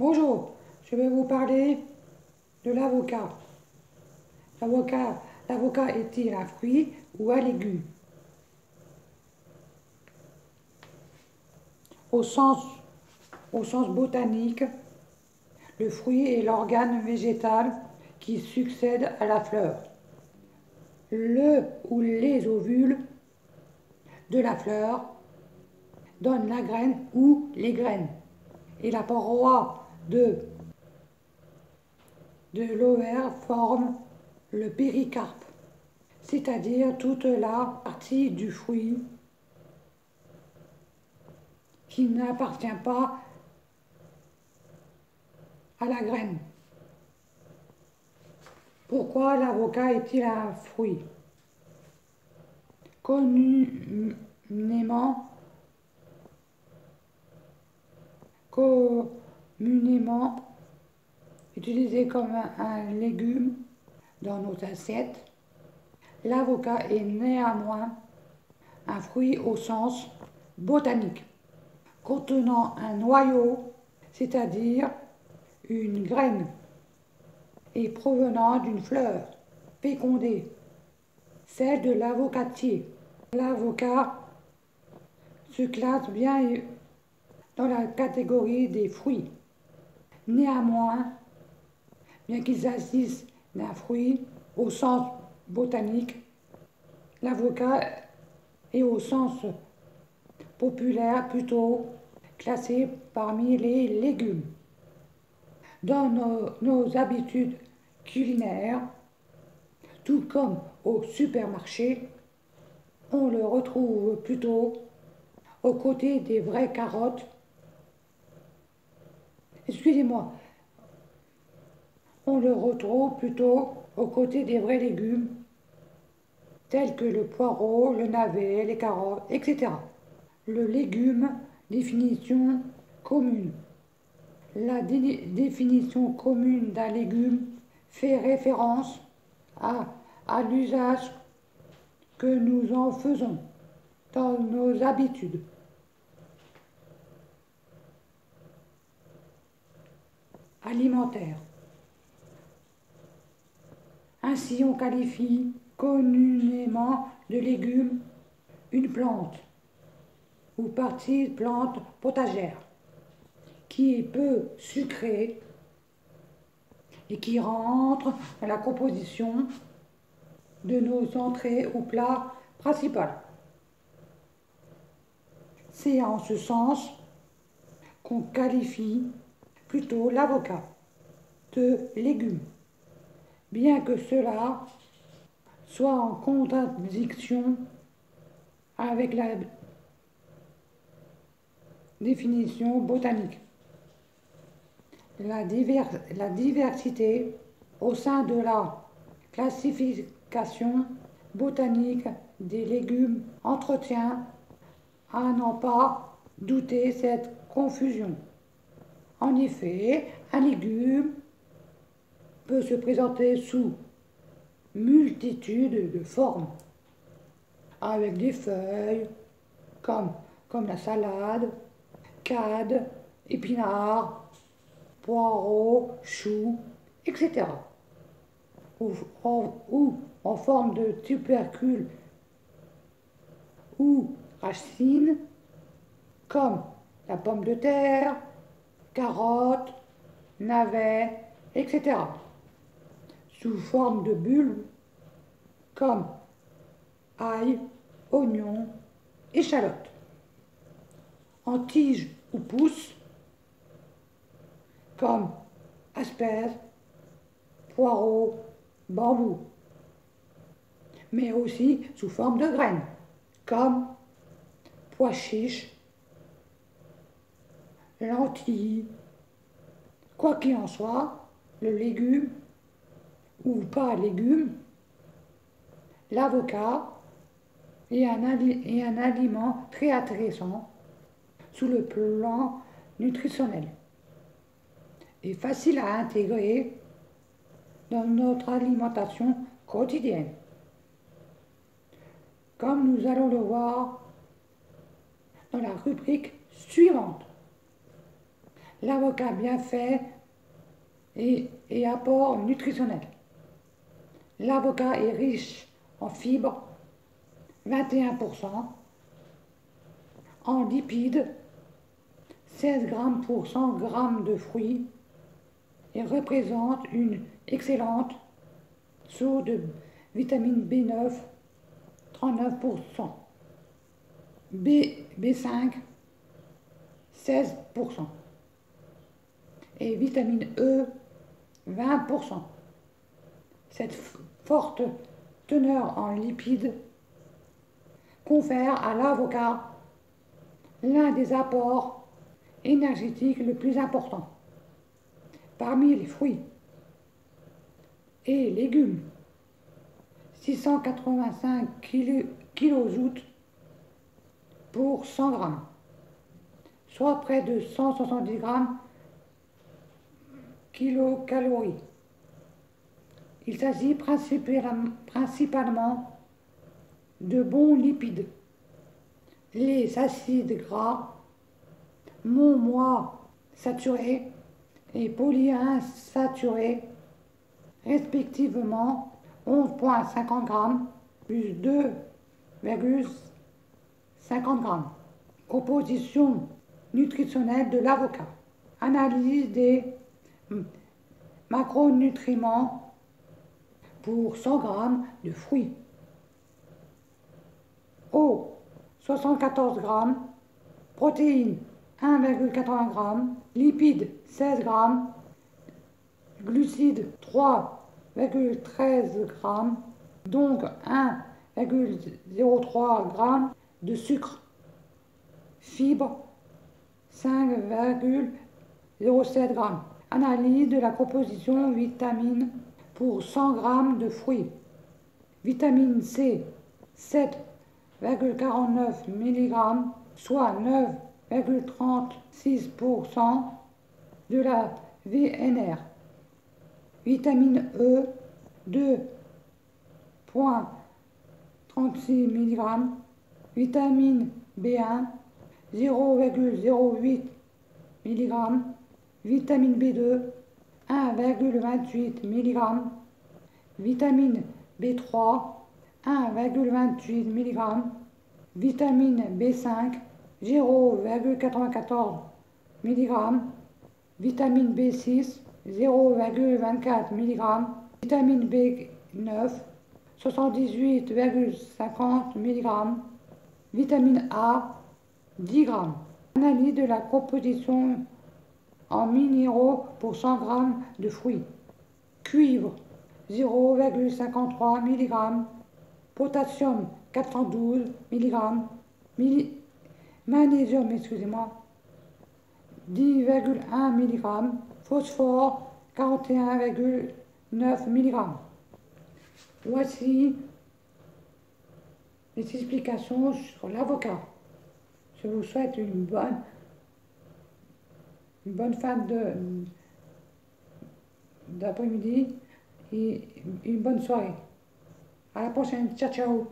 Bonjour, je vais vous parler de l'avocat. L'avocat est-il un fruit ou un légume? Au sens, au sens botanique, le fruit est l'organe végétal qui succède à la fleur. Le ou les ovules de la fleur donnent la graine ou les graines. Et la paroi de l'ovaire forme le péricarpe, c'est-à-dire toute la partie du fruit qui n'appartient pas à la graine. Pourquoi l'avocat est-il un fruit? Communément, communément utilisé comme un légume dans nos assiettes, l'avocat est néanmoins un fruit au sens botanique, contenant un noyau, c'est-à-dire une graine, et provenant d'une fleur fécondée, celle de l'avocatier. L'avocat se classe bien dans la catégorie des fruits. Néanmoins, bien qu'il s'agisse d'un fruit au sens botanique, l'avocat est au sens populaire plutôt classé parmi les légumes. Dans nos habitudes culinaires, tout comme au supermarché, on le retrouve plutôt aux côtés des vraies carottes. Excusez-moi, on le retrouve plutôt aux côtés des vrais légumes, tels que le poireau, le navet, les carottes, etc. Le légume, définition commune. La définition commune d'un légume fait référence à, à l'usage que nous en faisons dans nos habitudes. Alimentaires. Ainsi, on qualifie communément de légume une plante ou partie de plante potagère qui est peu sucrée et qui rentre dans la composition de nos entrées ou plats principaux. C'est en ce sens qu'on qualifie plutôt l'avocat de légume, bien que cela soit en contradiction avec la définition botanique. La diversité au sein de la classification botanique des légumes entretient à n'en pas douter cette confusion. En effet, un légume peut se présenter sous multitude de formes, avec des feuilles comme la salade, cade, épinards, poireaux, choux, etc. Ou en forme de tubercules ou racines, comme la pomme de terre, carottes, navets, etc. Sous forme de bulbes, comme ail, oignons, échalotes. En tige ou pousse, comme asperges, poireaux, bambou, mais aussi sous forme de graines, comme pois chiches, lentilles. Quoi qu'il en soit, le légume ou pas légume, l'avocat est un aliment très intéressant sous le plan nutritionnel et facile à intégrer dans notre alimentation quotidienne. Comme nous allons le voir dans la rubrique suivante. L'avocat bien fait et apport nutritionnel. L'avocat est riche en fibres, 21%, en lipides, 16 grammes pour 100 grammes de fruits, et représente une excellente source de vitamine B9, 39%, B5, 16%, et vitamine E, 20%. Cette forte teneur en lipides confère à l'avocat l'un des apports énergétiques le plus important parmi les fruits et légumes. 685 kJ pour 100 grammes, soit près de 170 grammes kilocalories. Il s'agit principalement de bons lipides. Les acides gras, monoinsaturés et polyinsaturés, respectivement 11,50 grammes plus 2,50 grammes. Composition nutritionnelle de l'avocat. Analyse des macronutriments pour 100 grammes de fruits. Eau, 74 grammes. Protéines, 1,80 grammes. Lipides, 16 grammes. Glucides, 3,13 grammes. Donc 1,03 grammes de sucre. Fibres, 5,07 grammes. Analyse de la composition vitamine pour 100 grammes de fruits. Vitamine C, 7,49 mg, soit 9,36% de la VNR. Vitamine E, 2,36 mg. Vitamine B1, 0,08 mg. Vitamine B2, 1,28 mg. Vitamine B3, 1,28 mg. Vitamine B5, 0,94 mg. Vitamine B6, 0,24 mg. Vitamine B9, 78,50 mg. Vitamine A, 10 g. Analyse de la composition en minéraux pour 100 g de fruits. Cuivre, 0,53 mg. Potassium, 412 mg. Magnésium, 10,1 mg. Phosphore, 41,9 mg. Voici les explications sur l'avocat. Je vous souhaite une bonne fin d'après-midi et une bonne soirée. À la prochaine. Ciao, ciao.